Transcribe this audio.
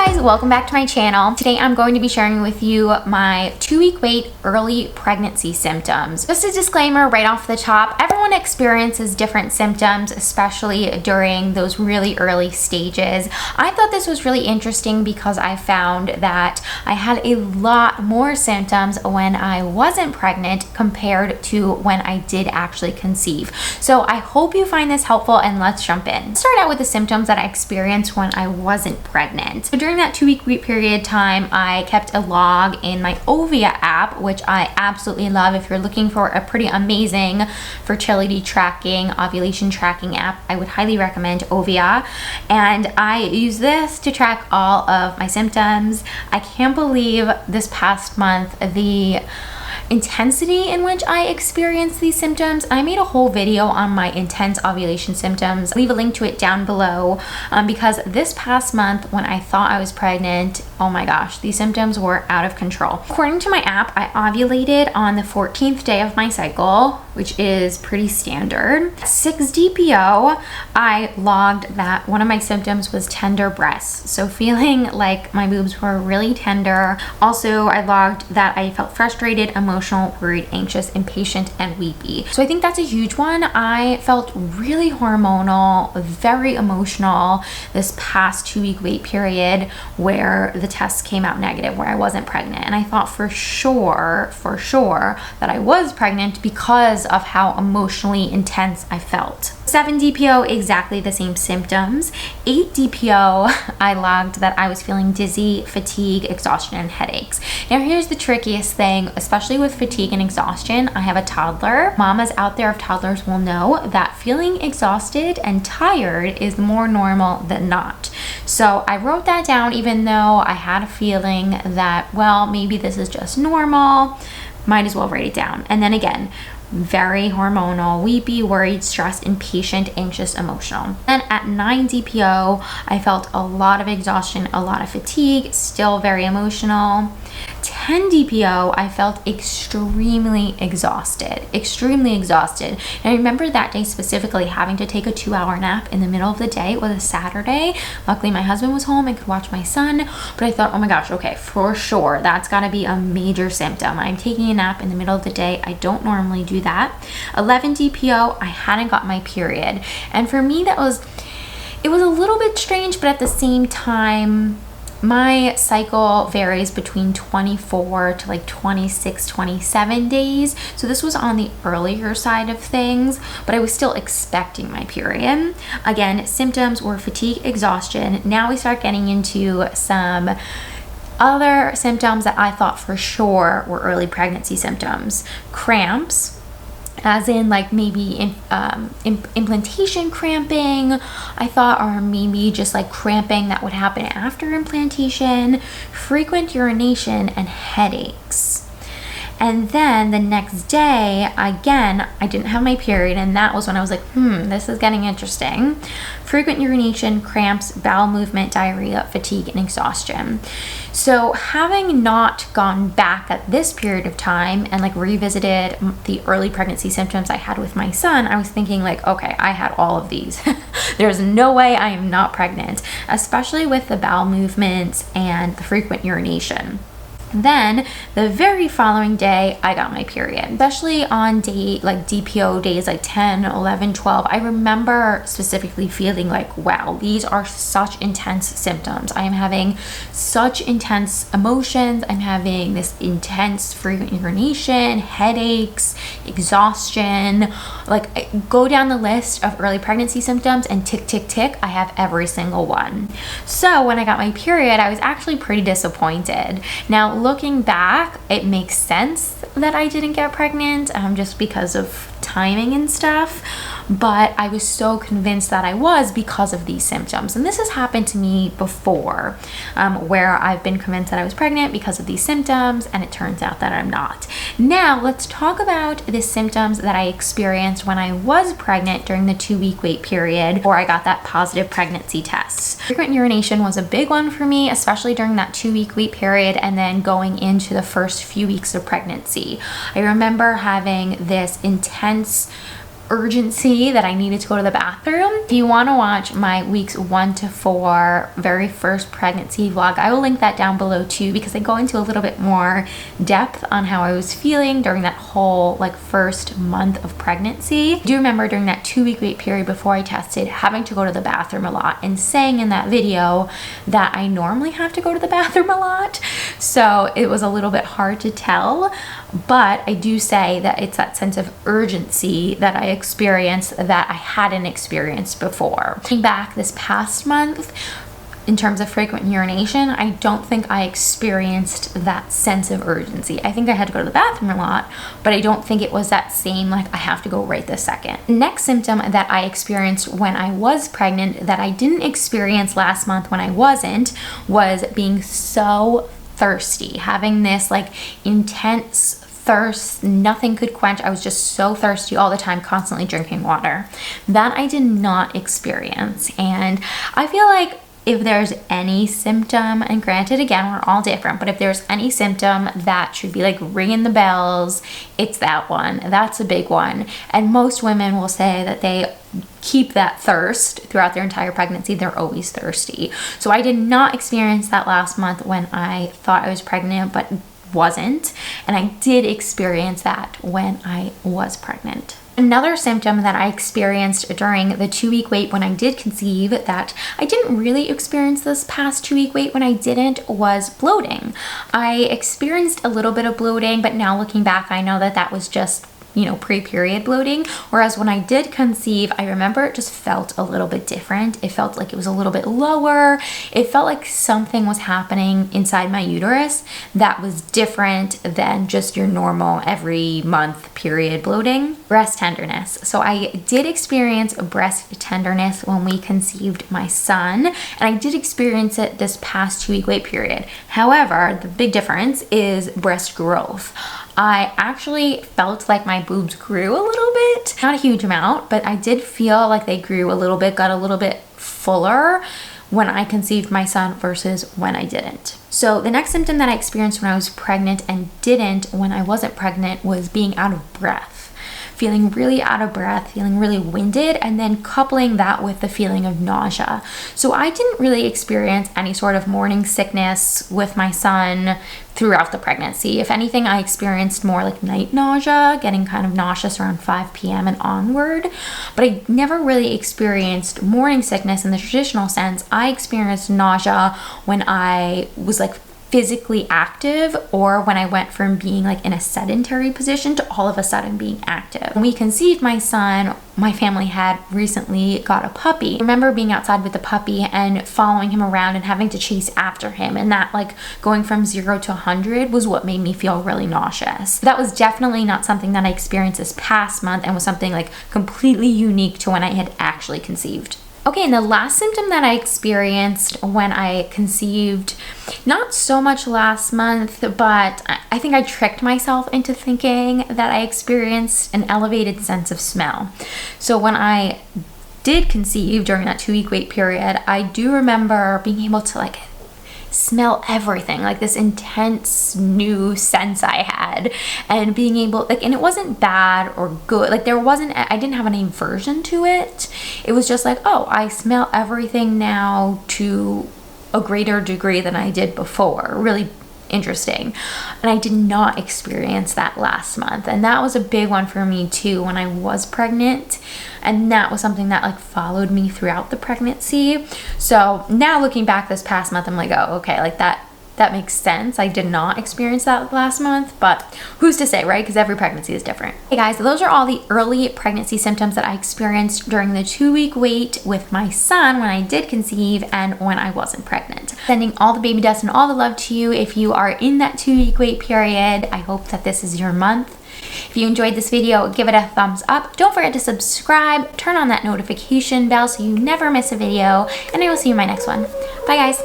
guys, welcome back to my channel. Today I'm going to be sharing with you my 2-week wait early pregnancy symptoms. Just a disclaimer right off the top, everyone experiences different symptoms, especially during those really early stages. I thought this was really interesting because I found that I had a lot more symptoms when I wasn't pregnant compared to when I did actually conceive. So I hope you find this helpful, and let's jump in. Let's start out with the symptoms that I experienced when I wasn't pregnant. So during that 2-week wait period time, I kept a log in my Ovia app, which I absolutely love. If you're looking for a pretty amazing fertility tracking, ovulation tracking app, I would highly recommend Ovia. And I use this to track all of my symptoms. I can't believe this past month, the intensity in which I experienced these symptoms. I made a whole video on my intense ovulation symptoms. I'll leave a link to it down below because this past month when I thought I was pregnant, oh my gosh, these symptoms were out of control. According to my app, I ovulated on the 14th day of my cycle, which is pretty standard. 6 DPO, I logged that one of my symptoms was tender breasts. So feeling like my boobs were really tender. Also, I logged that I felt frustrated, emotional, worried, anxious, impatient, and weepy. So I think that's a huge one. I felt really hormonal, very emotional this past 2-week wait period where the tests came out negative, where I wasn't pregnant. And I thought for sure that I was pregnant because of how emotionally intense I felt. 7 DPO, exactly the same symptoms. 8 DPO, I logged that I was feeling dizzy, fatigue, exhaustion, and headaches. Now here's the trickiest thing, especially with fatigue and exhaustion. I have a toddler. Mamas out there of toddlers will know that feeling exhausted and tired is more normal than not. So I wrote that down even though I had a feeling that, well, maybe this is just normal. Might as well write it down. And then again, very hormonal, weepy, worried, stressed, impatient, anxious, emotional. And at 9 DPO, I felt a lot of exhaustion, a lot of fatigue, still very emotional. 10 DPO, I felt extremely exhausted. And I remember that day specifically having to take a 2-hour nap in the middle of the day. It was a Saturday. Luckily, my husband was home and could watch my son. But I thought, oh my gosh, okay, for sure, that's gotta be a major symptom. I'm taking a nap in the middle of the day. I don't normally do that. 11 DPO, I hadn't got my period. And for me, it was a little bit strange, but at the same time, my cycle varies between 24 to like 26, 27 days. So this was on the earlier side of things, but I was still expecting my period. Again, symptoms were fatigue, exhaustion. Now we start getting into some other symptoms that I thought for sure were early pregnancy symptoms. Cramps, as in like maybe implantation cramping, I thought, or maybe just like cramping that would happen after implantation, frequent urination, and headaches. And then the next day, again, I didn't have my period, and that was when I was like, this is getting interesting. Frequent urination, cramps, bowel movement, diarrhea, fatigue, and exhaustion. So having not gone back at this period of time and like revisited the early pregnancy symptoms I had with my son, I was thinking like, okay, I had all of these. There's no way I am not pregnant, especially with the bowel movements and the frequent urination. Then the very following day, I got my period, especially on day like DPO days like 10, 11, 12. I remember specifically feeling like, wow, these are such intense symptoms. I am having such intense emotions. I'm having this intense frequent urination, headaches, exhaustion. Like, go down the list of early pregnancy symptoms and tick, tick, tick, I have every single one. So when I got my period, I was actually pretty disappointed. Now, looking back, it makes sense that I didn't get pregnant just because of timing and stuff, but I was so convinced that I was because of these symptoms. And this has happened to me before, where I've been convinced that I was pregnant because of these symptoms, and it turns out that I'm not. Now, let's talk about the symptoms that I experienced when I was pregnant during the 2-week wait period before I got that positive pregnancy test. Frequent urination was a big one for me, especially during that 2-week wait period and then going into the first few weeks of pregnancy. I remember having this intense urgency that I needed to go to the bathroom. If you want to watch my weeks 1 to 4 very first pregnancy vlog, I will link that down below too, because I go into a little bit more depth on how I was feeling during that whole like first month of pregnancy. I do remember during that 2-week wait period before I tested having to go to the bathroom a lot and saying in that video that I normally have to go to the bathroom a lot. So it was a little bit hard to tell, but I do say that it's that sense of urgency that I experienced that I hadn't experienced before. Looking back this past month, in terms of frequent urination, I don't think I experienced that sense of urgency. I think I had to go to the bathroom a lot, but I don't think it was that same, like, I have to go right this second. Next symptom that I experienced when I was pregnant that I didn't experience last month when I wasn't, was being so thirsty, having this like intense thirst, nothing could quench. I was just so thirsty all the time, constantly drinking water. That I did not experience. And I feel like if there's any symptom, and granted again, we're all different, but if there's any symptom that should be like ringing the bells, it's that one. That's a big one. And most women will say that they keep that thirst throughout their entire pregnancy. They're always thirsty. So I did not experience that last month when I thought I was pregnant, but wasn't. And I did experience that when I was pregnant. Another symptom that I experienced during the 2-week wait when I did conceive that I didn't really experience this past 2-week wait when I didn't was bloating. I experienced a little bit of bloating, but now looking back, I know that that was just, you know, pre-period bloating. Whereas when I did conceive, I remember it just felt a little bit different. It felt like it was a little bit lower. It felt like something was happening inside my uterus that was different than just your normal every month period bloating. Breast tenderness. So I did experience breast tenderness when we conceived my son, and I did experience it this past 2-week wait period. However, the big difference is breast growth. I actually felt like my boobs grew a little bit, not a huge amount, but I did feel like they grew a little bit, got a little bit fuller when I conceived my son versus when I didn't. So the next symptom that I experienced when I was pregnant and didn't when I wasn't pregnant was being out of breath. Feeling really out of breath, feeling really winded, and then coupling that with the feeling of nausea. So I didn't really experience any sort of morning sickness with my son throughout the pregnancy. If anything, I experienced more like night nausea, getting kind of nauseous around 5 p.m. and onward, but I never really experienced morning sickness in the traditional sense. I experienced nausea when I was like physically active, or when I went from being like in a sedentary position to all of a sudden being active. When we conceived my son, my family had recently got a puppy. I remember being outside with the puppy and following him around and having to chase after him, and that like going from 0 to 100 was what made me feel really nauseous. That was definitely not something that I experienced this past month, and was something like completely unique to when I had actually conceived. Okay, and the last symptom that I experienced when I conceived, not so much last month, but I think I tricked myself into thinking that I experienced an elevated sense of smell. So when I did conceive during that 2-week wait period, I do remember being able to like smell everything, like this intense new sense I had, and being able like, and it wasn't bad or good, like there wasn't, I didn't have any aversion to it. It was just like, oh, I smell everything now to a greater degree than I did before. Really interesting. And I did not experience that last month, and that was a big one for me too when I was pregnant, and that was something that like followed me throughout the pregnancy. So now looking back this past month, I'm like, oh, okay, like that makes sense. I did not experience that last month, but who's to say, right? Because every pregnancy is different. Hey guys, so those are all the early pregnancy symptoms that I experienced during the 2-week wait with my son when I did conceive and when I wasn't pregnant. Sending all the baby dust and all the love to you if you are in that 2-week wait period. I hope that this is your month. If you enjoyed this video, give it a thumbs up. Don't forget to subscribe, turn on that notification bell so you never miss a video, and I will see you in my next one. Bye guys.